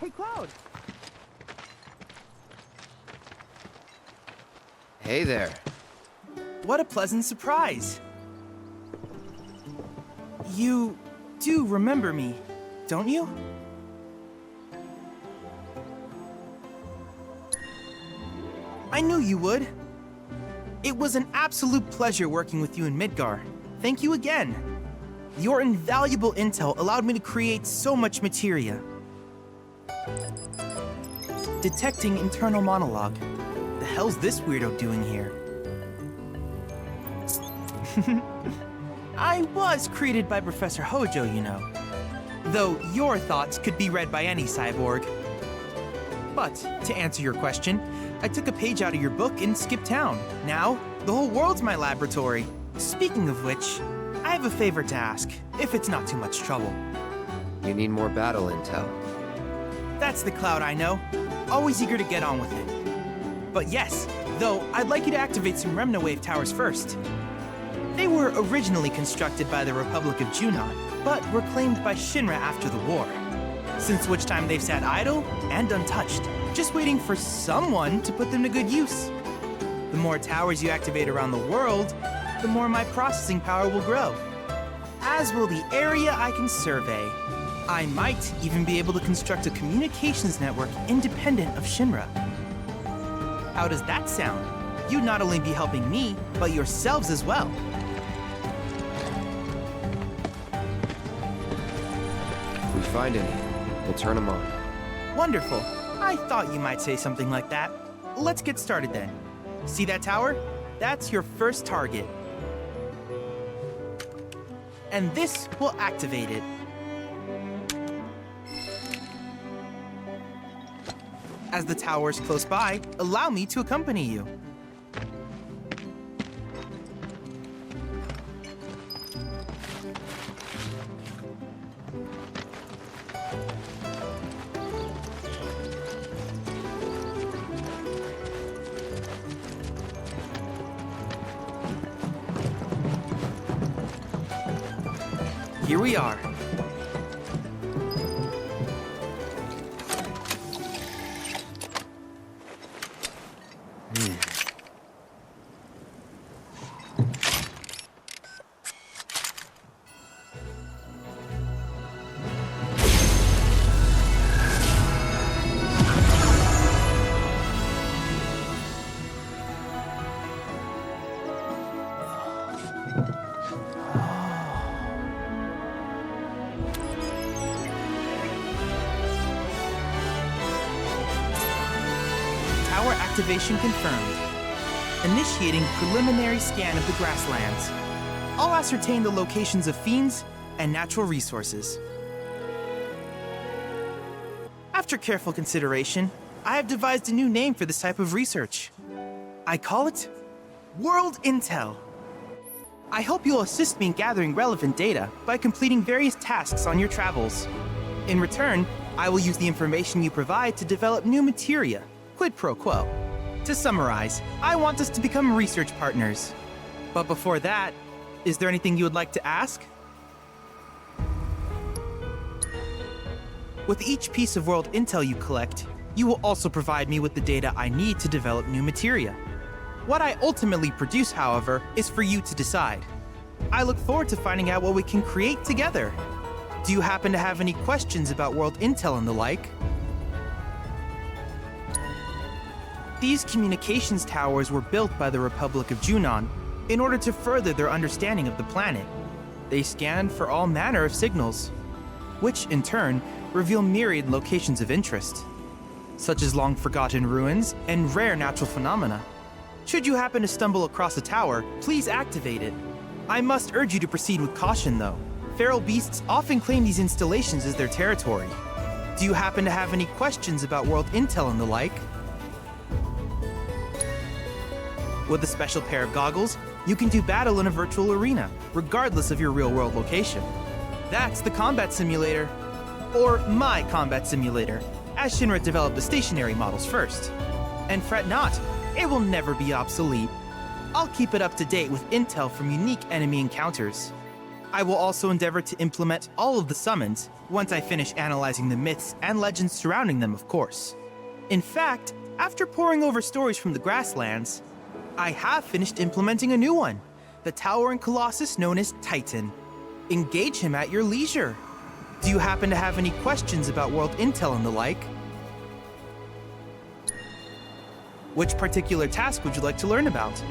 Hey, Cloud! Hey there. What a pleasant surprise! You do remember me, don't you? I knew you would. It was an absolute pleasure working with you in Midgar. Thank you again. Your invaluable intel allowed me to create so much materia. Detecting internal monologue. The hell's this weirdo doing here? I was created by Professor Hojo, you know. Though your thoughts could be read by any cyborg. But, to answer your question, I took a page out of your book and skipped town. Now, the whole world's my laboratory. Speaking of which, I have a favor to ask, if it's not too much trouble. You need more battle intel. That's the Cloud I know. Always eager to get on with it. But yes, though, I'd like you to activate some Remna Wave towers first. They were originally constructed by the Republic of Junon, but were claimed by Shinra after the war. Since which time they've sat idle and untouched, just waiting for someone to put them to good use. The more towers you activate around the world, the more my processing power will grow. As will the area I can survey. I might even be able to construct a communications network independent of Shinra. How does that sound? You'd not only be helping me, but yourselves as well. If we find any, we'll turn them on. Wonderful. I thought you might say something like that. Let's get started then. See that tower? That's your first target. And this will activate it. As the tower is close by, allow me to accompany you. Here we are. Activation confirmed. Initiating preliminary scan of the grasslands. I'll ascertain the locations of fiends and natural resources. After careful consideration, I have devised a new name for this type of research. I call it World Intel. I hope you'll assist me in gathering relevant data by completing various tasks on your travels. In return, I will use the information you provide to develop new materia, quid pro quo. To summarize, I want us to become research partners. But before that, is there anything you would like to ask? With each piece of world intel you collect, you will also provide me with the data I need to develop new materia. What I ultimately produce, however, is for you to decide. I look forward to finding out what we can create together. Do you happen to have any questions about world intel and the like? These communications towers were built by the Republic of Junon in order to further their understanding of the planet. They scan for all manner of signals, which in turn reveal myriad locations of interest, such as long-forgotten ruins and rare natural phenomena. Should you happen to stumble across a tower, please activate it. I must urge you to proceed with caution, though. Feral beasts often claim these installations as their territory. Do you happen to have any questions about world intel and the like? With a special pair of goggles, you can do battle in a virtual arena, regardless of your real-world location. That's the combat simulator. Or my combat simulator, as Shinra developed the stationary models first. And fret not, it will never be obsolete. I'll keep it up to date with intel from unique enemy encounters. I will also endeavor to implement all of the summons once I finish analyzing the myths and legends surrounding them, of course. In fact, after poring over stories from the grasslands, I have finished implementing a new one, the towering colossus known as Titan. Engage him at your leisure. Do you happen to have any questions about world intel and the like? Which particular task would you like to learn about?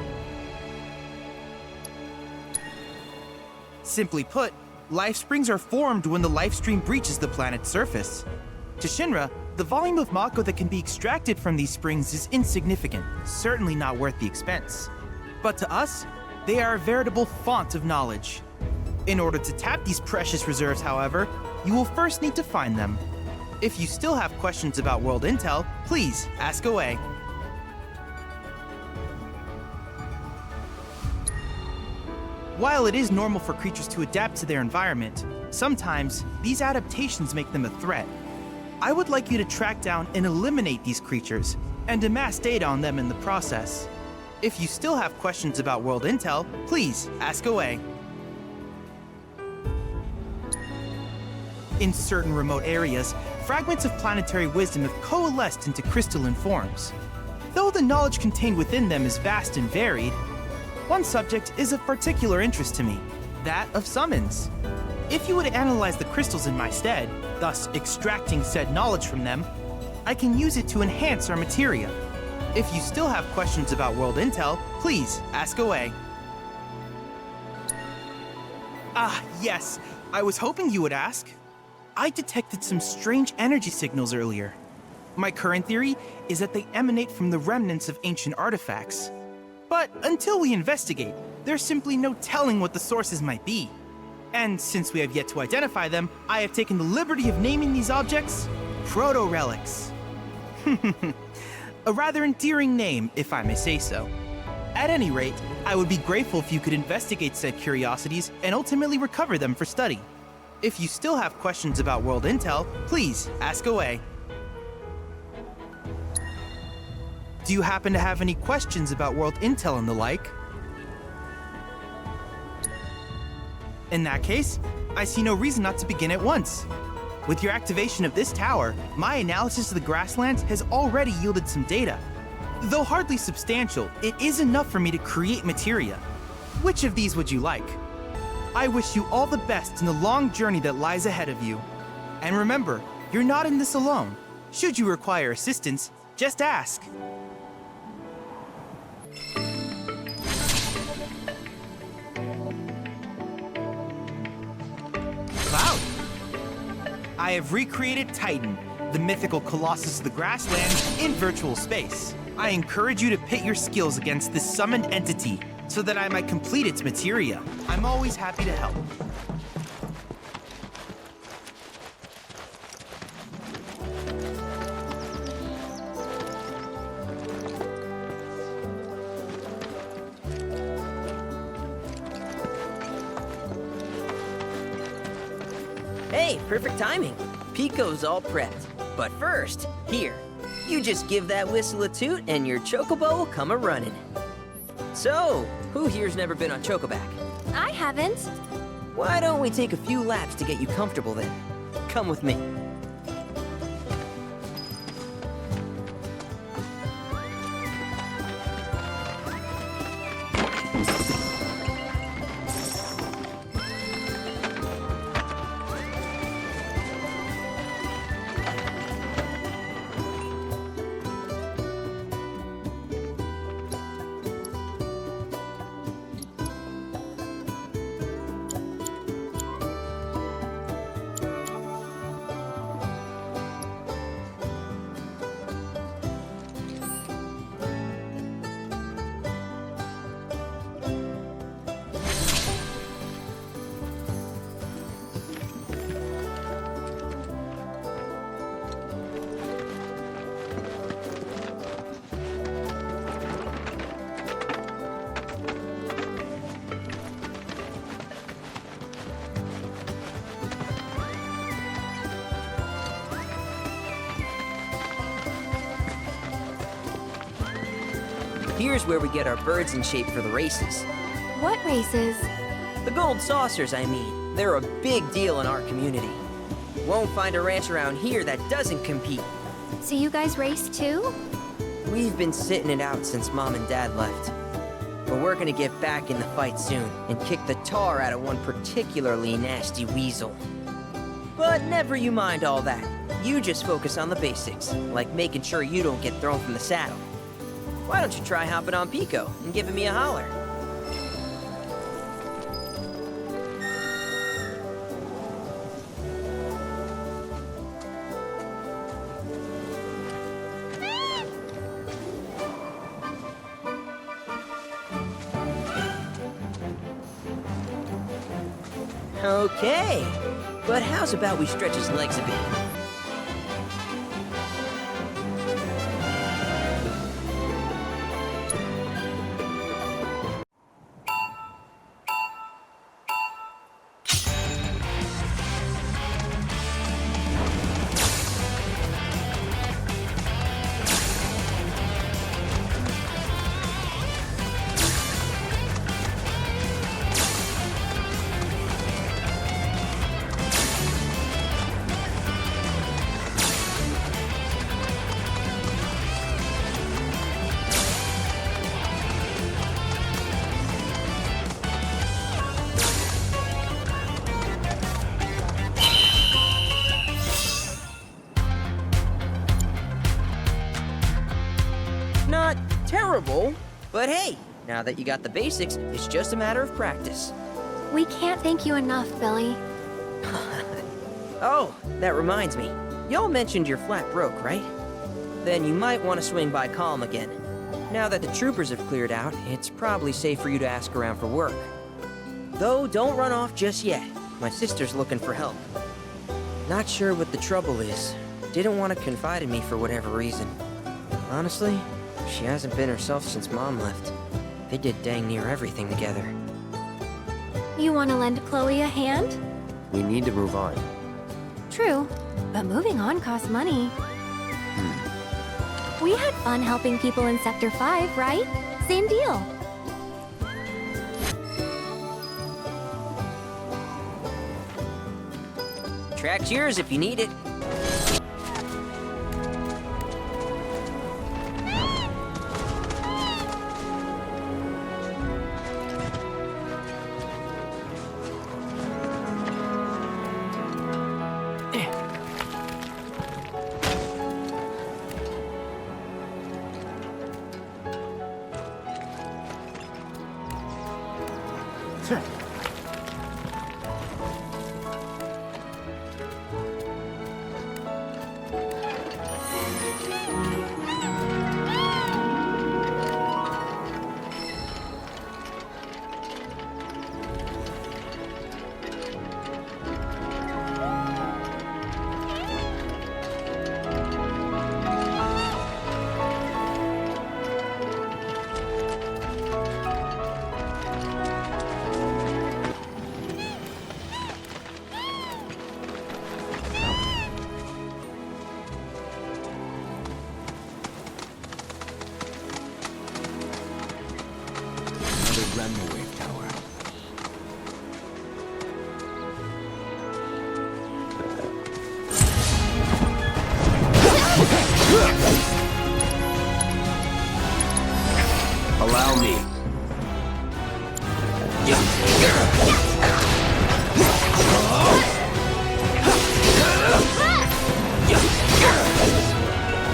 Simply put, life springs are formed when the life stream breaches the planet's surface. To Shinra, the volume of Mako that can be extracted from these springs is insignificant, certainly not worth the expense. But to us, they are a veritable font of knowledge. In order to tap these precious reserves, however, you will first need to find them. If you still have questions about world intel, please ask away. While it is normal for creatures to adapt to their environment, sometimes these adaptations make them a threat. I would like you to track down and eliminate these creatures, and amass data on them in the process. If you still have questions about world intel, please ask away. In certain remote areas, fragments of planetary wisdom have coalesced into crystalline forms. Though the knowledge contained within them is vast and varied, one subject is of particular interest to me, that of summons. If you would analyze the crystals in my stead, thus extracting said knowledge from them, I can use it to enhance our materia. If you still have questions about world intel, please ask away. Ah, yes, I was hoping you would ask. I detected some strange energy signals earlier. My current theory is that they emanate from the remnants of ancient artifacts. But until we investigate, there's simply no telling what the sources might be. And since we have yet to identify them, I have taken the liberty of naming these objects proto-relics. A rather endearing name, if I may say so. At any rate, I would be grateful if you could investigate said curiosities and ultimately recover them for study. If you still have questions about world intel, please ask away. Do you happen to have any questions about world intel and the like? In that case, I see no reason not to begin at once. With your activation of this tower, my analysis of the grasslands has already yielded some data. Though hardly substantial, it is enough for me to create materia. Which of these would you like? I wish you all the best in the long journey that lies ahead of you. And remember, you're not in this alone. Should you require assistance, just ask. Cloud! I have recreated Titan, the mythical colossus of the grasslands, in virtual space. I encourage you to pit your skills against this summoned entity so that I might complete its materia. I'm always happy to help. Hey, perfect timing. Pico's all prepped. But first, here, you just give that whistle a toot and your Chocobo will come a-running. So, who here's never been on Chocoback? I haven't. Why don't we take a few laps to get you comfortable then? Come with me. Here's where we get our birds in shape for the races. What races? The gold saucers, I mean. They're a big deal in our community. Won't find a ranch around here that doesn't compete. So you guys race too? We've been sitting it out since Mom and Dad left. But we're gonna get back in the fight soon and kick the tar out of one particularly nasty weasel. But never you mind all that. You just focus on the basics, like making sure you don't get thrown from the saddle. Why don't you try hopping on Pico and giving me a holler? Okay, but how's about we stretch his legs a bit? Not terrible, but hey, now that you got the basics, it's just a matter of practice. We can't thank you enough, Billy. Oh, that reminds me. Y'all mentioned your flat broke, right? Then you might want to swing by Calm again. Now that the troopers have cleared out, it's probably safe for you to ask around for work. Though, don't run off just yet. My sister's looking for help. Not sure what the trouble is. Didn't want to confide in me for whatever reason. Honestly, she hasn't been herself since Mom left. They did dang near everything together. You want to lend Chloe a hand? We need to move on. True, but moving on costs money. We had fun helping people in Sector 5, right? Same deal. Track's yours if you need it. Allow me.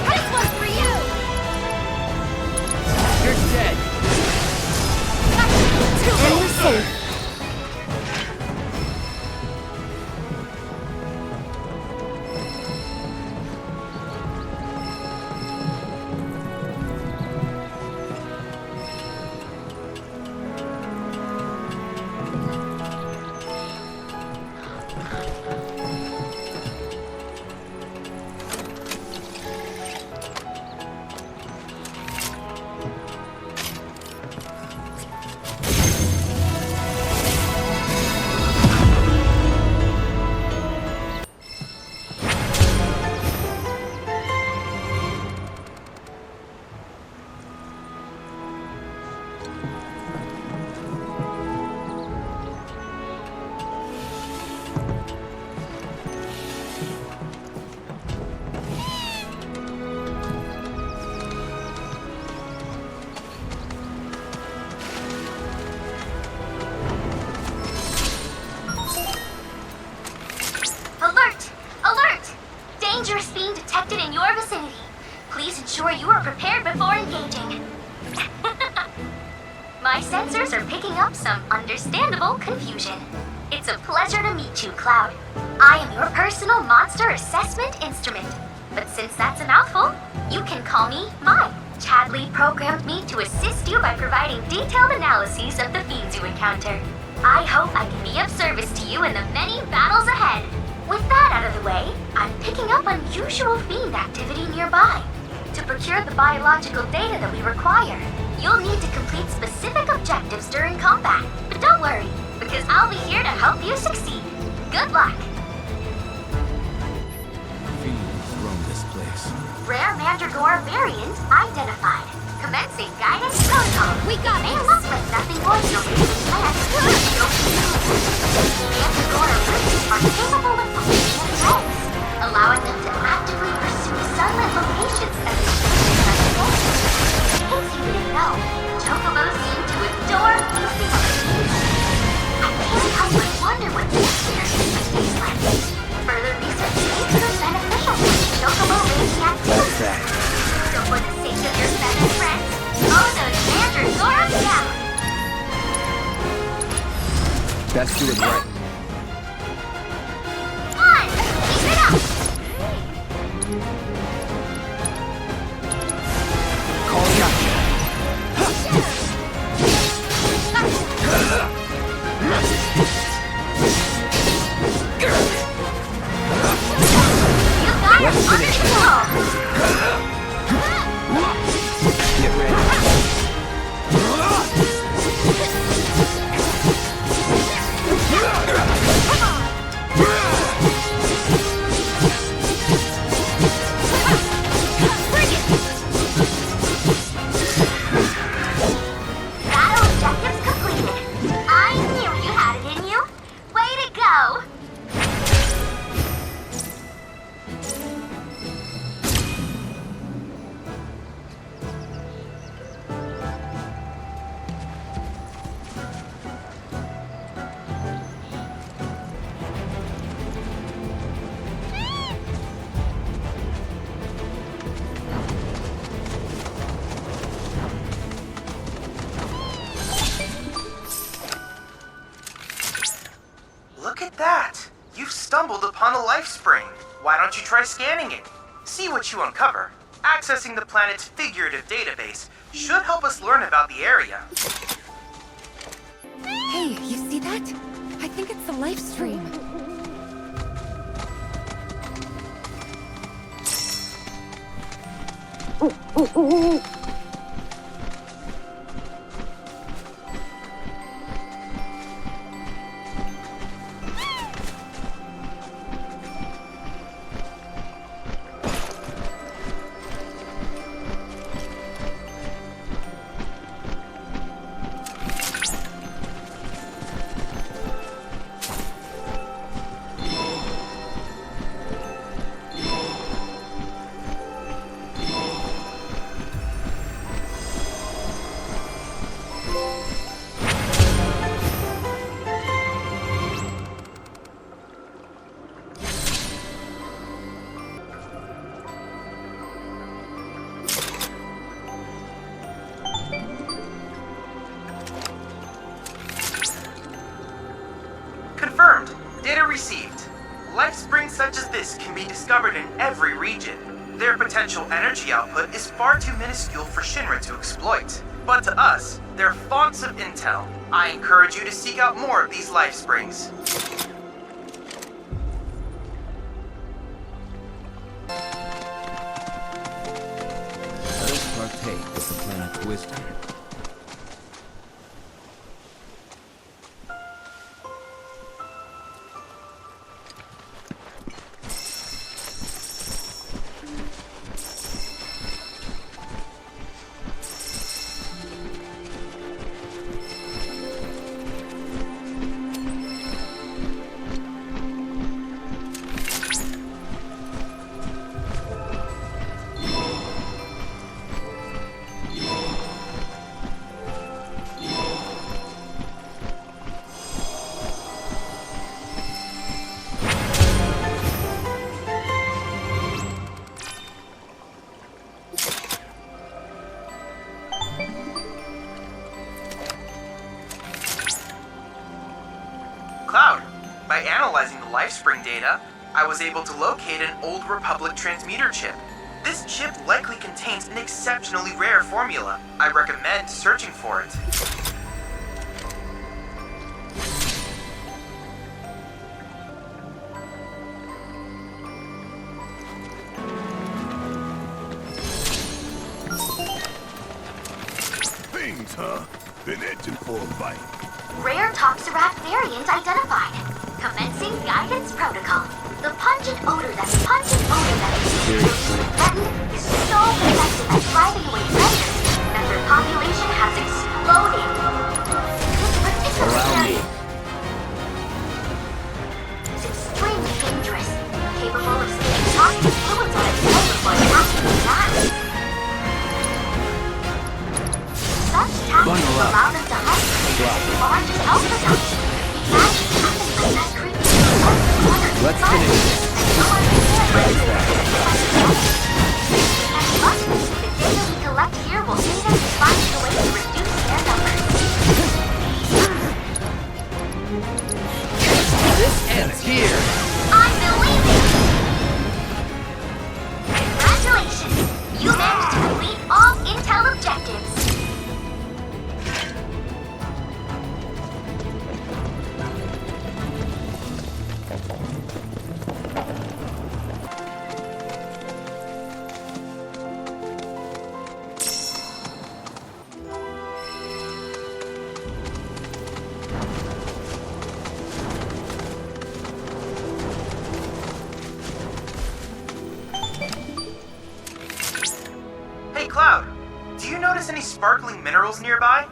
This one's for you! You're dead. located in your vicinity. Please ensure you are prepared before engaging. My sensors are picking up some understandable confusion. It's a pleasure to meet you, Cloud. I am your personal monster assessment instrument. But since that's a mouthful, you can call me Mai. Chadley programmed me to assist you by providing detailed analyses of the fiends you encounter. I hope I can be of service to you in the many battles ahead. With that out of the way, I'm picking up unusual fiend activity nearby. To procure the biological data that we require, you'll need to complete specific objectives during combat. But don't worry, because I'll be here to help you succeed. Good luck! Fiends roam this place. Rare Mandragora variant identified. Commencing guidance protocol. We got it! Look like nothing ordinary in plants. Mandragora roots are capable of formation of eggs, allowing them to actively pursue sunlit locations as they shift by the day. In case you didn't know, Chocobos seem to adore goofy motions. I can't help but wonder what this experience would taste like. Further research may prove beneficial for Chocobo raising activity. That's that. So for the sake of your feathered friends, mow those Mandragoras down! Best do it right. One! Keep it up! Calling out. You got it under control! Get ready. Battle objectives completed. I knew you had it in you. Way to go! Look at that! You've stumbled upon a life spring. Why don't you try scanning it? See what you uncover. Accessing the planet's figurative database should help us learn about the area. Hey, you see that? I think it's the life stream. Confirmed. Data received. Life springs such as this can be discovered in every region. Their potential energy output is far too minuscule for Shinra to exploit. But to us, they're fonts of intel. I encourage you to seek out more of these life springs. Let us partake of the planet's wisdom. spring data, I was able to locate an Old Republic transmuter chip. This chip likely contains an exceptionally rare formula. I recommend searching for it. Things, huh? Been itching for a bite. Rare Toxarak variant identified. Commencing guidance protocol. The pungent odor that is threatened is so effective at driving away predators that their population has exploded. This particular variant is extremely dangerous, capable of spitting toxic fluids on its head before attacking the mass. Such tactics allow them to hide the largest alpha dose. Imagine something like that creepy. Let's finish this. The data we collect here will see them find a way to reduce their numbers. This ends here. I believe it! Congratulations! You managed to complete all intel objectives. Cloud, do you notice any sparkling minerals nearby?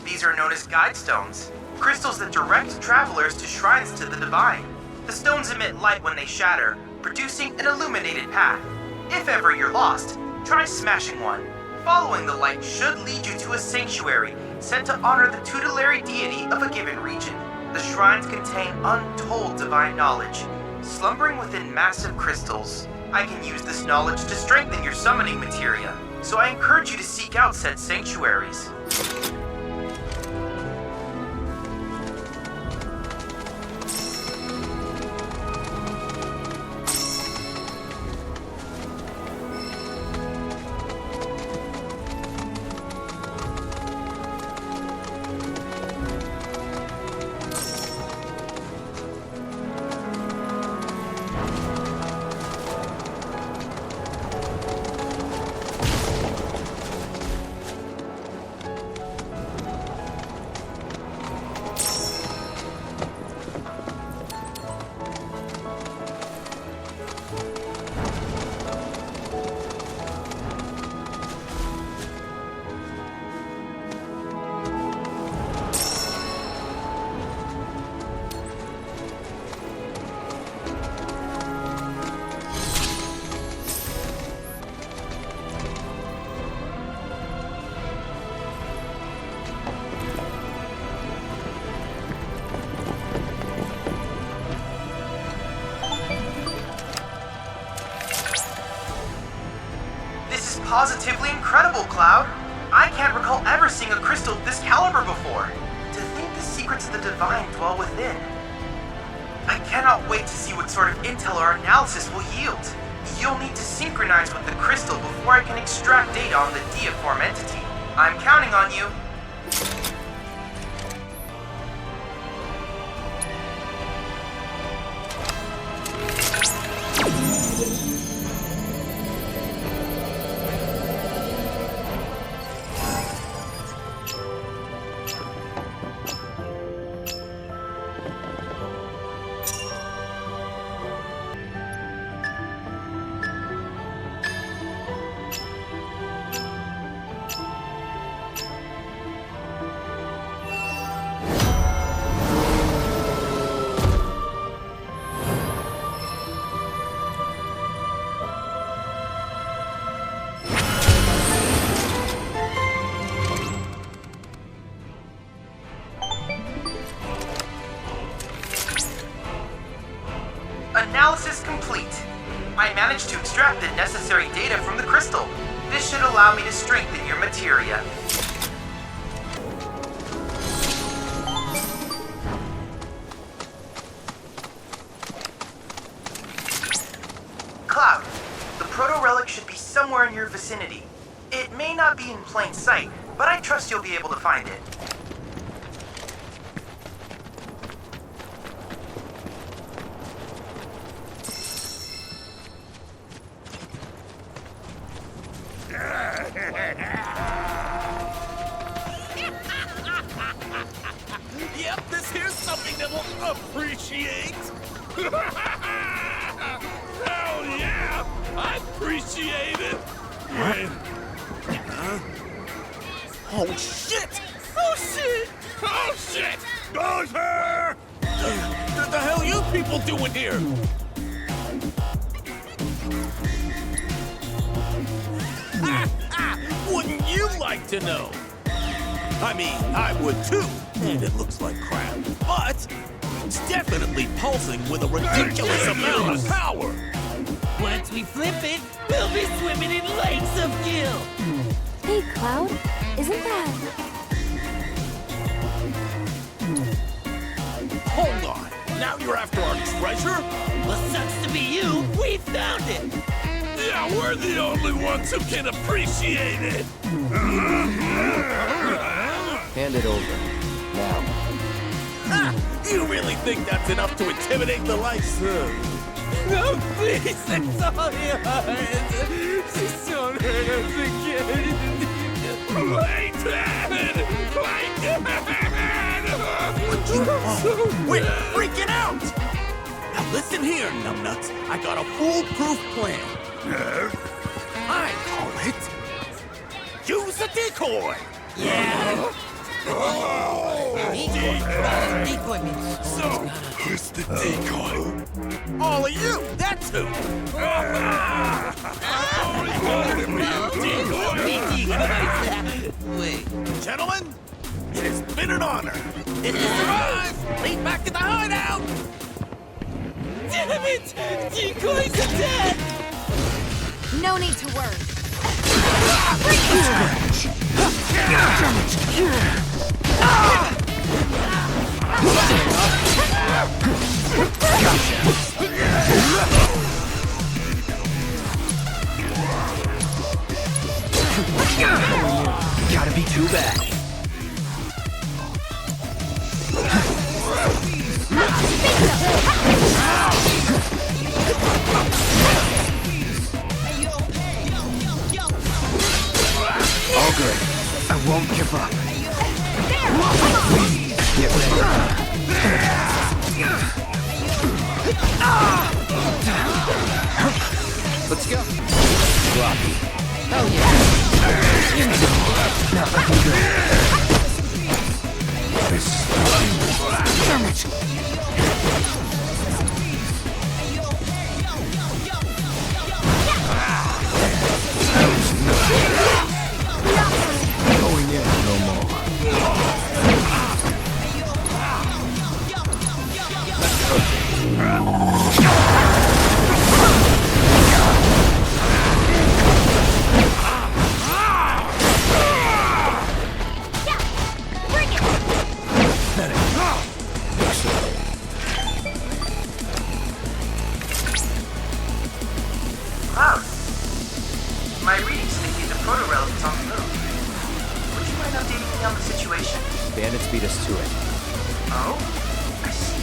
These are known as guide stones, crystals that direct travelers to shrines to the divine. The stones emit light when they shatter, producing an illuminated path. If ever you're lost, try smashing one. Following the light should lead you to a sanctuary set to honor the tutelary deity of a given region. The shrines contain untold divine knowledge, slumbering within massive crystals. I can use this knowledge to strengthen your summoning materia, so I encourage you to seek out said sanctuaries. Positively incredible, Cloud. I can't recall ever seeing a crystal of this caliber before. To think the secrets of the divine dwell within. I cannot wait to see what sort of intel our analysis will yield. You'll need to synchronize with the crystal before I can extract data on the deiform entity. I'm counting on you. Analysis complete. I managed to extract the necessary data from the crystal. This should allow me to strengthen your materia. in your vicinity. It may not be in plain sight, but I trust you'll be able to find it. Yep, this here's something that will appreciate. Hell yeah! I appreciate it! Oh shit! Oh shit! Oh shit! Dozer! What the hell you people doing here? Wouldn't you like to know? I mean, I would too, and it looks like crap. But it's definitely pulsing with a ridiculous amount of power. Once we flip it, we'll be swimming in lakes of gil. Hey, Cloud, isn't that... Hold on. Now you're after our treasure? Well, sucks to be you. We found it. Yeah, we're the only ones who can appreciate it. Hand it over. Now. Ah, you really think that's enough to intimidate the lights? No, please, it's all yours. Just don't hurt us again. Play dead! Play dead! We're freaking out! Now listen here, numbnuts. I got a foolproof plan. I call it... Use a decoy! Yeah? Decoy means... So, who's the decoy? All of you, that's who! Wait. Gentlemen, it has been an honor. If you survive, lead back to the hideout! Damn it! Decoys are dead! No need to worry. Gotta be too bad. All good. I won't give up. Get ready. Let's go. Rocky. Oh, yeah. Not looking good. Damn it. Going in no more. Cloud, my readings indicate the proto-relic is on the move. Would you mind updating me on the situation? Bandits beat us to it. Oh? I see.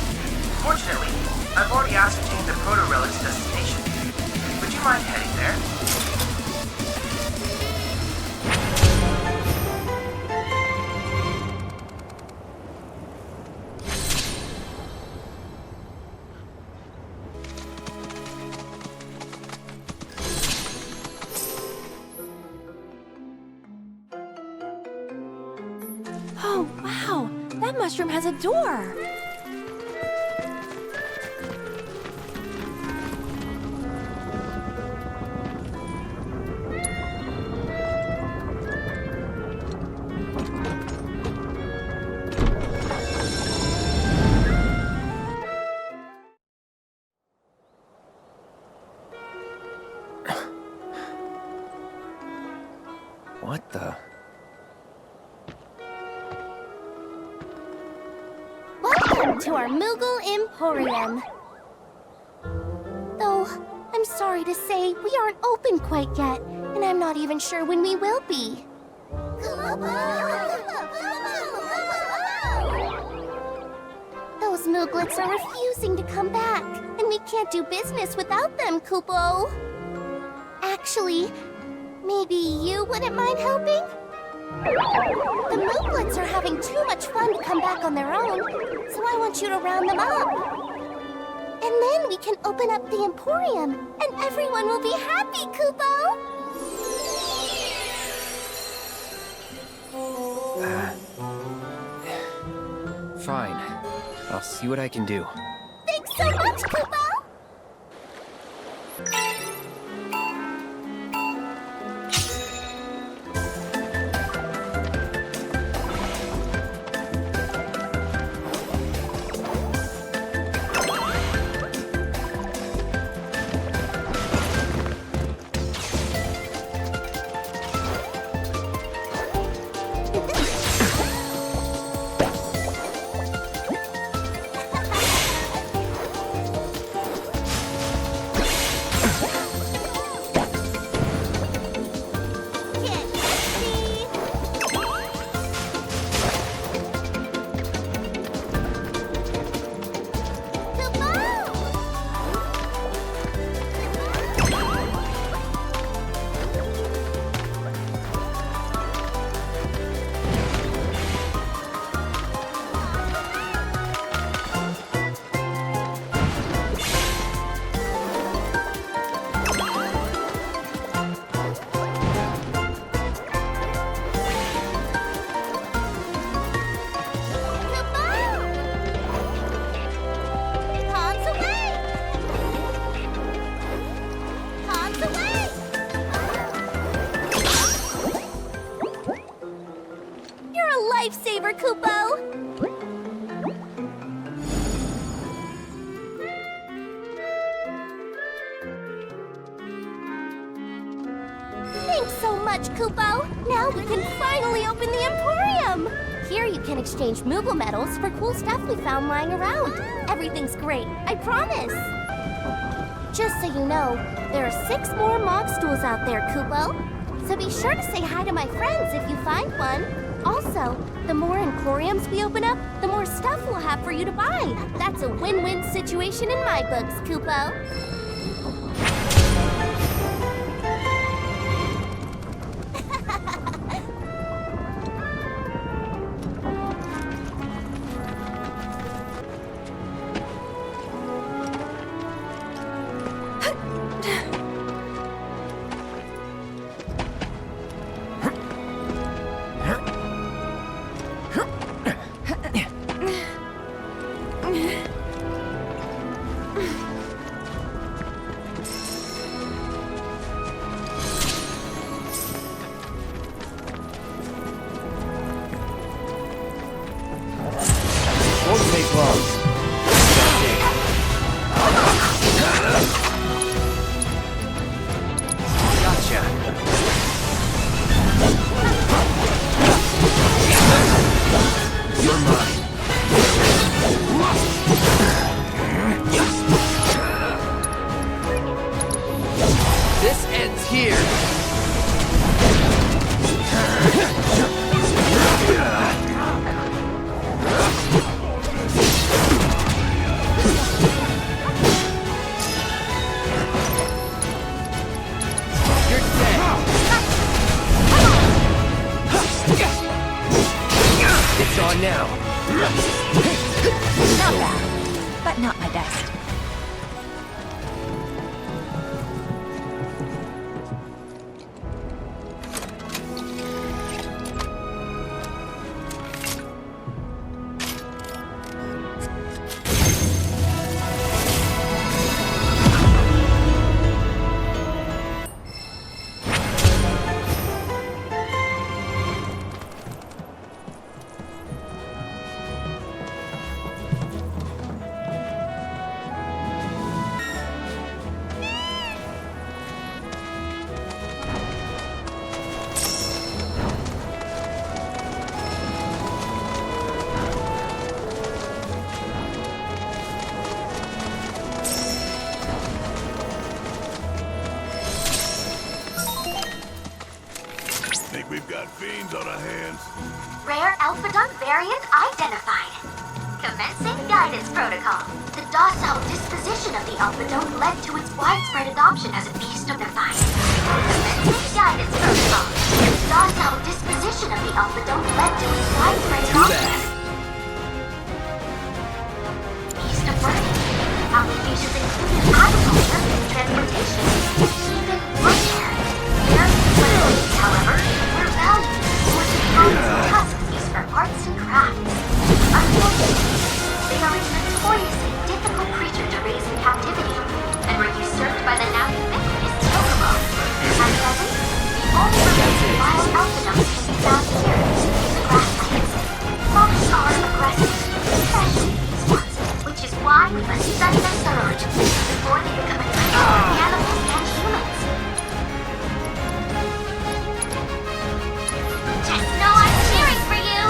Fortunately, I've already ascertained the proto-relic's destination. Would you mind heading there? Oh, wow! That mushroom has a door! What the? Welcome to our Moogle Emporium. Though, I'm sorry to say, we aren't open quite yet. And I'm not even sure when we will be. Those Mooglets are refusing to come back, and we can't do business without them, Kupo. Actually, maybe you wouldn't mind helping? The Mooglets are having too much fun to come back on their own, so I want you to round them up. And then we can open up the Emporium, and everyone will be happy, Kupo! Fine. I'll see what I can do. Thanks so much, Kupo! Lifesaver, Kupo! Thanks so much, Kupo! Now we can finally open the Emporium! Here you can exchange Moogle medals for cool stuff we found lying around. Everything's great, I promise! Just so you know, there are 6 more Mog stools out there, Kupo. So be sure to say hi to my friends if you find one. Also, the more Emporiums we open up, the more stuff we'll have for you to buy. That's a win-win situation in my books, Kupo. fiends on our hands. Rare Alpha-Dunk variant identified. Commencing guidance protocol. The docile disposition of the Alpha-Dunk led to its widespread adoption as a beast of divine. Commencing guidance protocol. The docile disposition of the Alpha-Dunk led to its widespread adoption as a beast of burden. Applications included agriculture, transportation, even warfare. Their abilities, however, were valued for the kinds of tusks used for arts and crafts. Unfortunately, they are a notoriously difficult creature to raise in captivity, and were usurped by the now ubiquitous Chocobo. At present, the only remaining wild Alpha-Dunks can be found here in the grasslands. Foxes are aggressive, especially these ones, which is why we must study them thoroughly before they become a threat to animals and humans. Just know I'm cheering for you!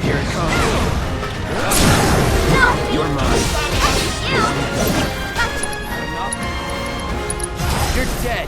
Here it comes. No! You're mine. You! You're dead.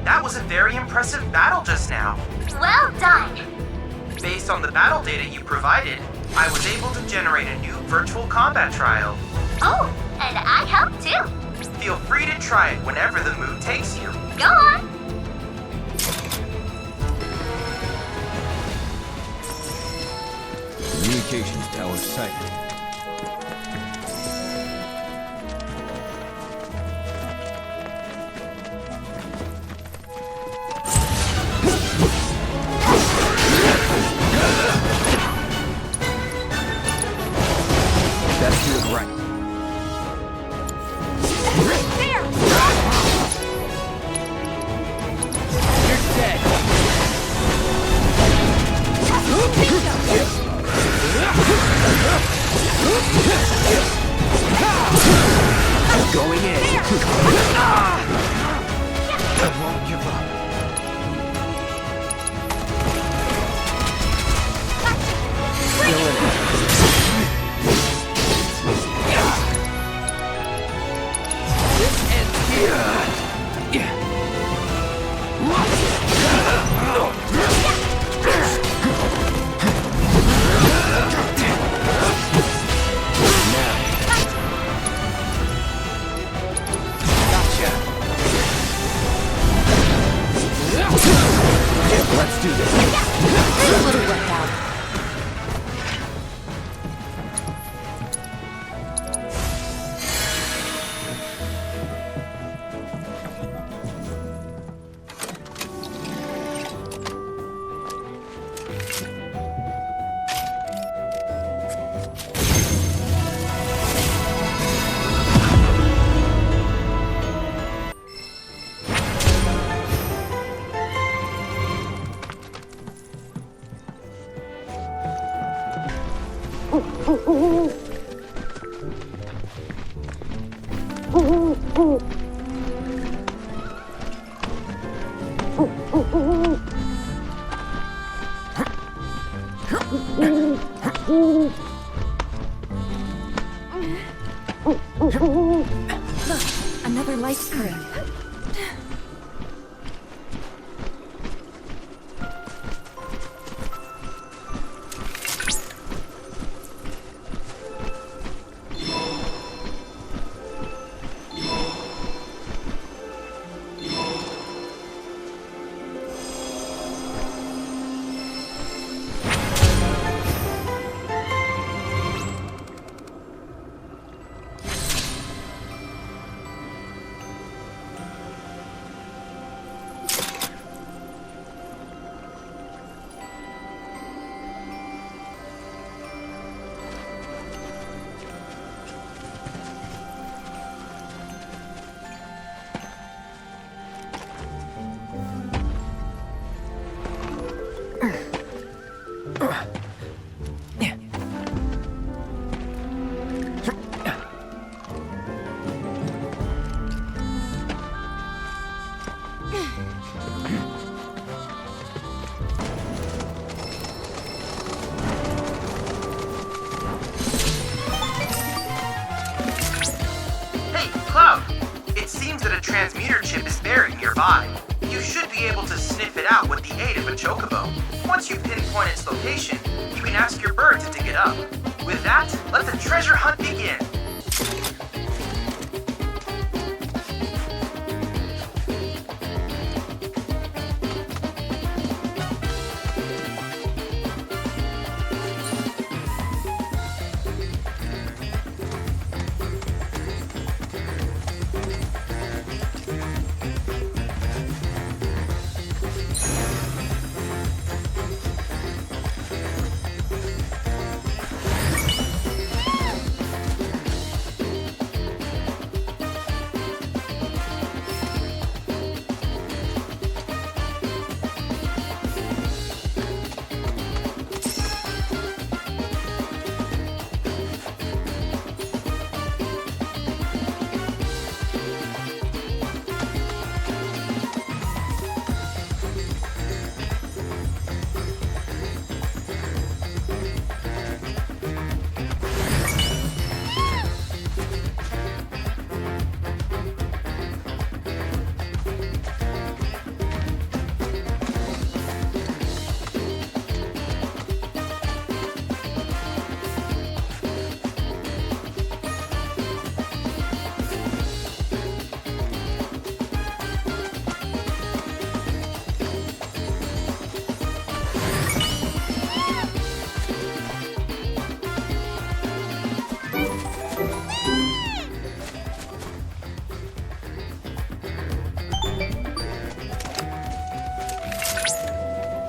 That was a very impressive battle just now. Well done! Based on the battle data you provided, I was able to generate a new virtual combat trial. Oh, and I helped too. Feel free to try it whenever the mood takes you. Go on! Communications tower sighted. That's to the right. There! You're dead. Going in. I won't give up. This ends here. Let's do this. A little worked out. Another life spring. transmuter chip is buried nearby. You should be able to sniff it out with the aid of a Chocobo. Once you pinpoint its location, you can ask your bird to dig it up. With that, let the treasure hunt begin.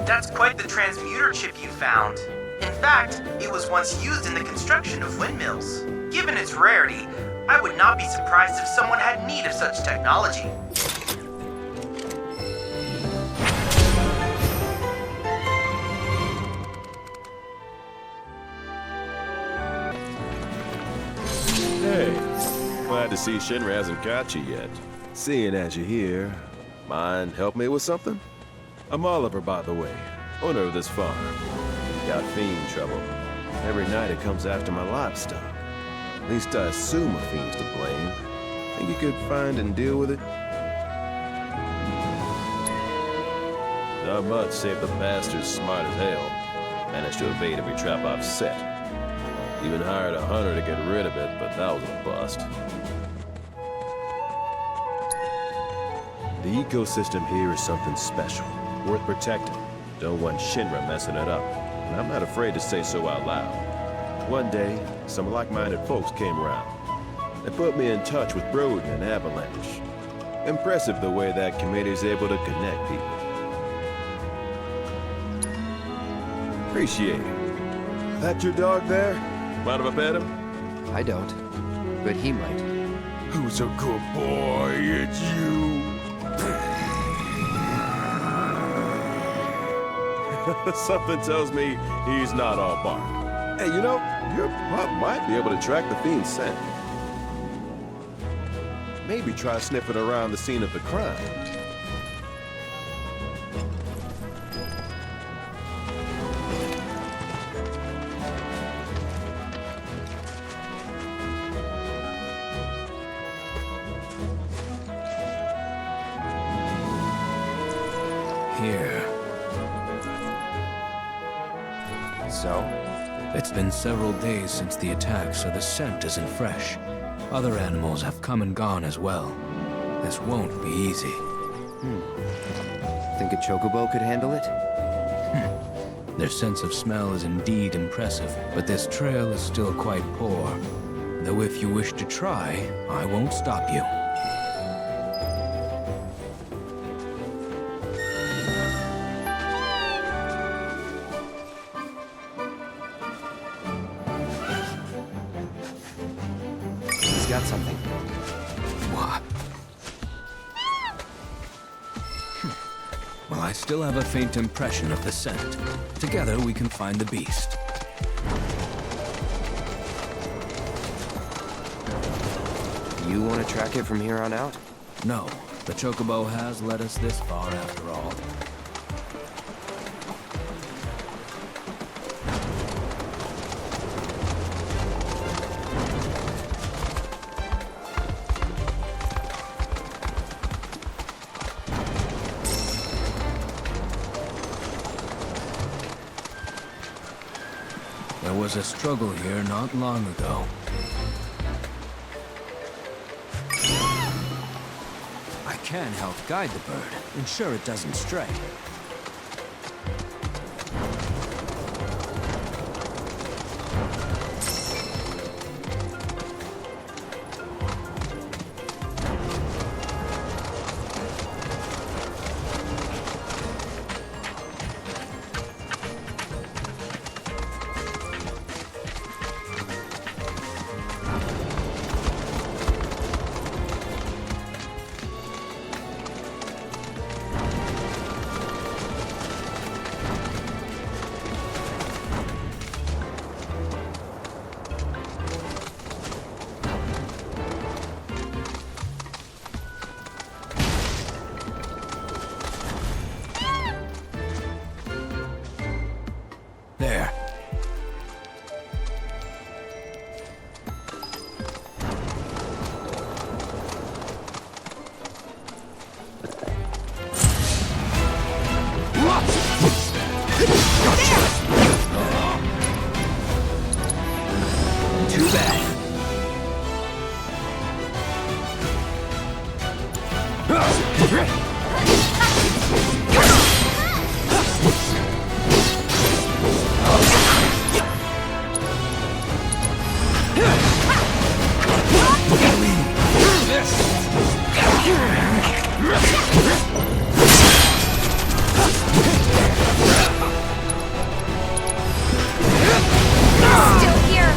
That's quite the transmuter chip you found. In fact, it was once used in the construction of windmills. Given its rarity, I would not be surprised if someone had need of such technology. Hey, glad to see Shinra hasn't got you yet. Seeing as you're here, mind help me with something? I'm Oliver, by the way, owner of this farm. Got fiend trouble. Every night it comes after my livestock. At least I assume a fiend's to blame. Think you could find and deal with it? Not much, save the bastard's smart as hell. Managed to evade every trap I've set. Even hired a hunter to get rid of it, but that was a bust. The ecosystem here is something special. Worth protecting. Don't want Shinra messing it up. And I'm not afraid to say so out loud. One day, some like-minded folks came around. They put me in touch with Broden and Avalanche. Impressive the way that committee's able to connect people. Appreciate it. That your dog there? Mind if I pet him? I don't, but he might. Who's a good boy? It's you. Something tells me he's not all bark. Hey, you know, your pup might be able to track the fiend's scent. Maybe try sniffing around the scene of the crime. here. So? It's been several days since the attack, so the scent isn't fresh. Other animals have come and gone as well. This won't be easy. Think a Chocobo could handle it? Their sense of smell is indeed impressive, but this trail is still quite poor. Though if you wish to try, I won't stop you. He's got something. What? Well, I still have a faint impression of the scent. Together, we can find the beast. You want to track it from here on out? No, the Chocobo has led us this far after all. There was a struggle here not long ago. I can help guide the bird, ensure it doesn't stray. There. Too bad. Still here.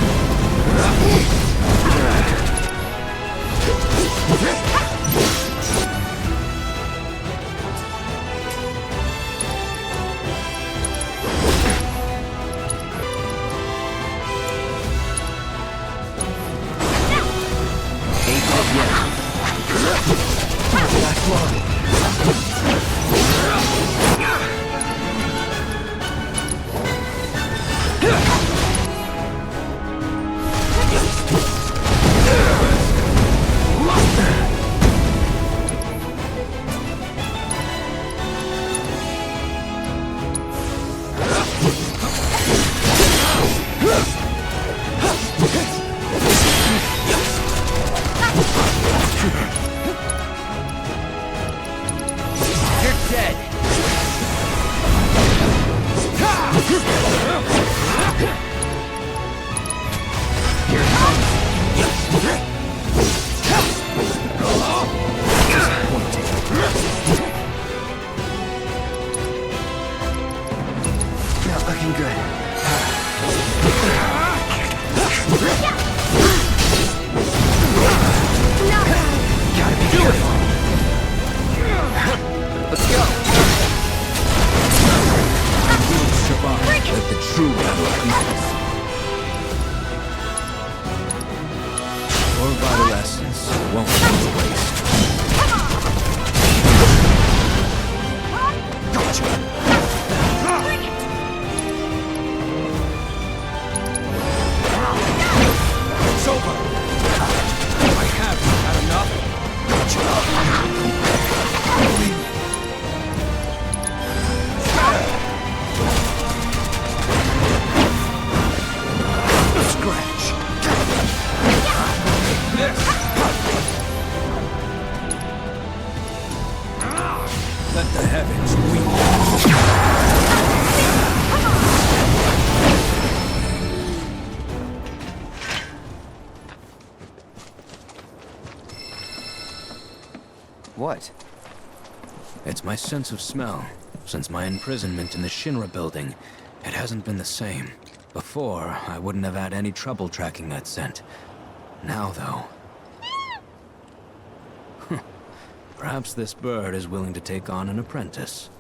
looks weak. What? It's my sense of smell. Since my imprisonment in the Shinra building, it hasn't been the same. Before, I wouldn't have had any trouble tracking that scent. Now, though... Perhaps this bird is willing to take on an apprentice.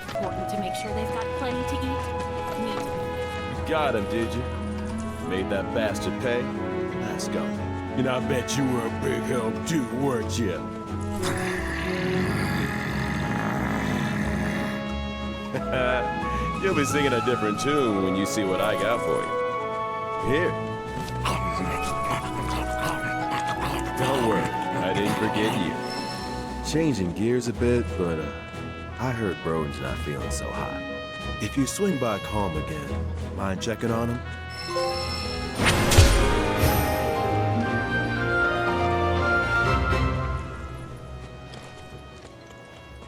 Important to make sure they've got plenty to eat. Meat. Got him, did you? Made that bastard pay? Let's go. And I bet you were a big help too, weren't you? You'll be singing a different tune when you see what I got for you. Here. Don't worry, I didn't forget you. Changing gears a bit, but I heard Broden's not feeling so hot. If you swing by Calm again, mind checking on him?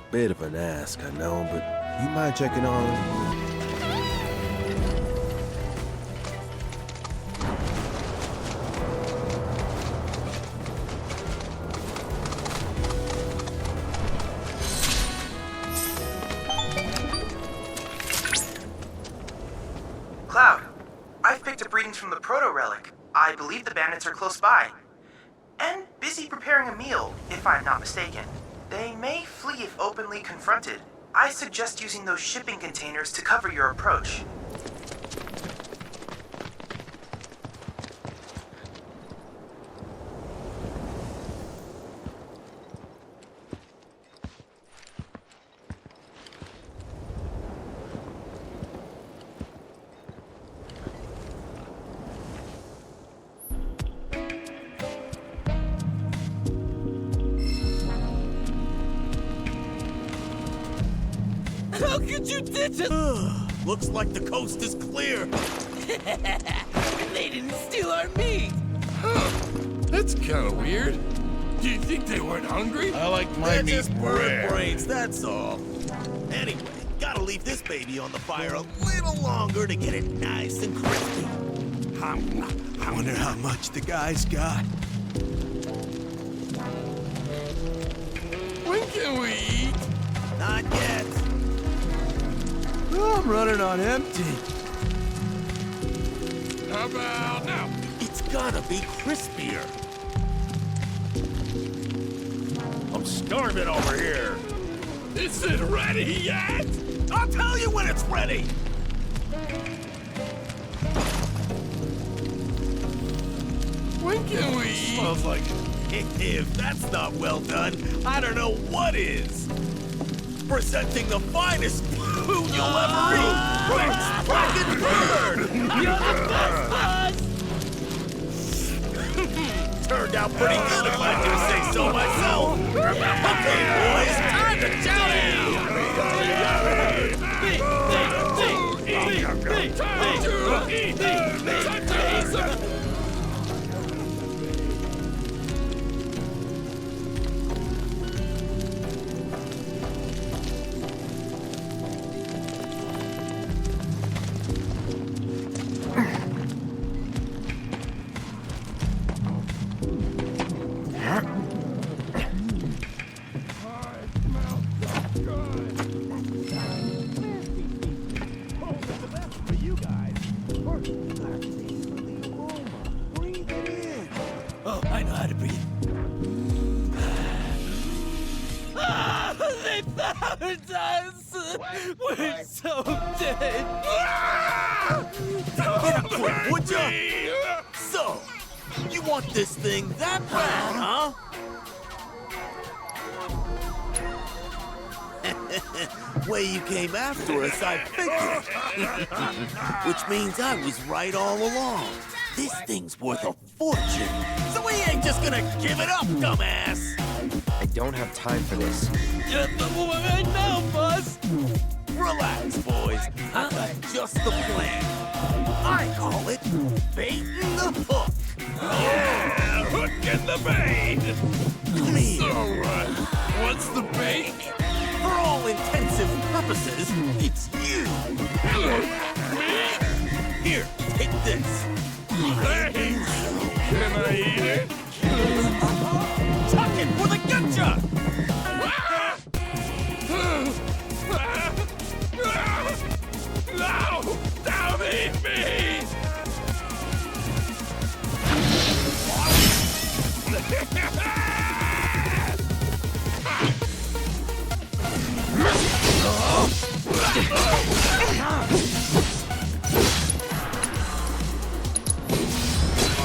Bit of an ask, I know, but you mind checking on him? Cloud, I've picked up readings from the Protorrelic. I believe the bandits are close by. And busy preparing a meal, if I'm not mistaken. They may flee if openly confronted. I suggest using those shipping containers to cover your approach. How could you ditch us? Looks like the coast is clear. They didn't steal our meat. That's kind of weird. Do you think they weren't hungry? I like my They're meat just bird rare. brains, that's all. Anyway, gotta leave this baby on the fire a little longer to get it nice and crispy. I wonder how much the guy's got. When can we eat? Not yet. I'm running on empty. How about now? It's gotta be crispier. I'm starving over here. Is it ready yet? I'll tell you when it's ready. When can we eat? Smells like if that's not well done, I don't know what is. Presenting the finest food you'll ever eat. Prince Fucking Bird! You're the best, boss! Turned out pretty good if I do say so myself. Okay, boys, time to chow down! Oh, I know how to breathe. They found us! We're so dead! Get up quick, would ya? So, you want this thing that bad, huh? Way you came after us, I figured. Which means I was right all along. This thing's worth a fortune. So we ain't just gonna give it up, dumbass. I don't have time for this. Get the woman right now, boss! Relax, boys. I got just the plan. I call it baiting the hook. Yeah, hook in the bait. Come here. Alright, what's the bait? For all intensive purposes, it's you. Here, take this. Thanks. Can I eat it? Tuck it for the gotcha! No! Don't eat me!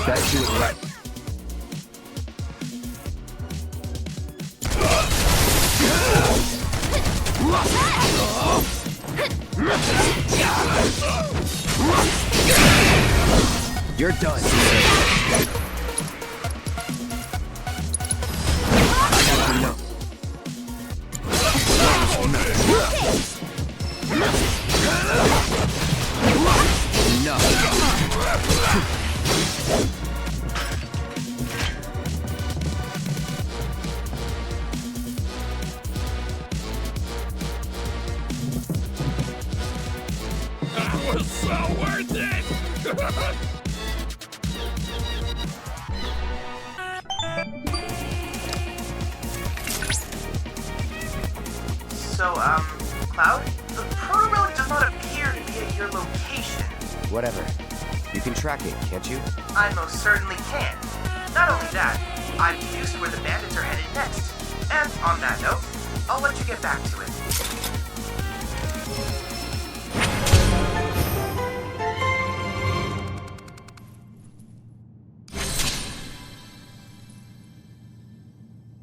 That do it right. You're done. That was so worth it! So, Cloud? The proto-relic does not appear to be at your location. Whatever. You can track it, can't you? I most certainly can. Not only that, I've deduced where the bandits are headed next. And on that note, I'll let you get back to it.